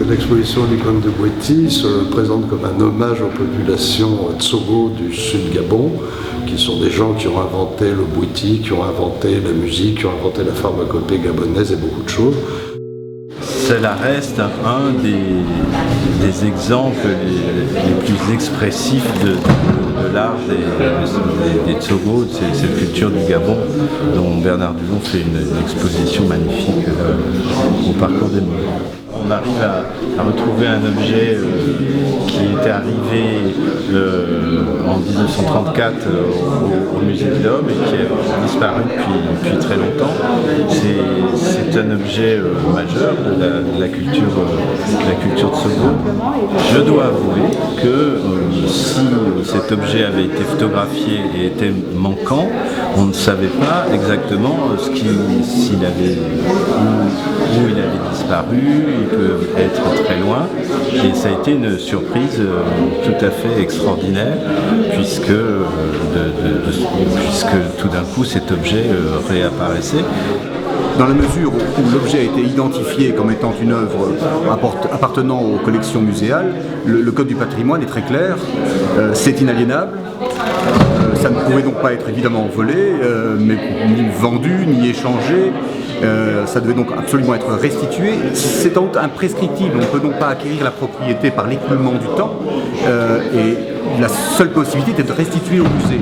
L'exposition d'icônes de Bwiti se présente comme un hommage aux populations Tsogo du sud Gabon, qui sont des gens qui ont inventé le Bwiti, qui ont inventé la musique, qui ont inventé la pharmacopée gabonaise et beaucoup de choses. Cela reste un des exemples les plus expressifs de l'art des Tsogo, de cette culture du Gabon, dont Bernard Dulon fait une exposition magnifique au Parcours des Monts. On arrive à retrouver un objet qui était arrivé en 1934 au Musée de l'Homme et qui a disparu depuis très longtemps. C'est un objet majeur de la culture Tsogo. Je dois avouer que si cet objet avait été photographié et était manquant, on ne savait pas exactement où il avait disparu. Il peut être très loin, et ça a été une surprise tout à fait extraordinaire puisque tout d'un coup cet objet réapparaissait. Dans la mesure où l'objet a été identifié comme étant une œuvre appartenant aux collections muséales, le code du patrimoine est très clair, c'est inaliénable. Ça ne pouvait donc pas être évidemment volé, mais ni vendu, ni échangé. Ça devait donc absolument être restitué. C'est en outre imprescriptible, on ne peut donc pas acquérir la propriété par l'écoulement du temps, et la seule possibilité était de restituer au musée.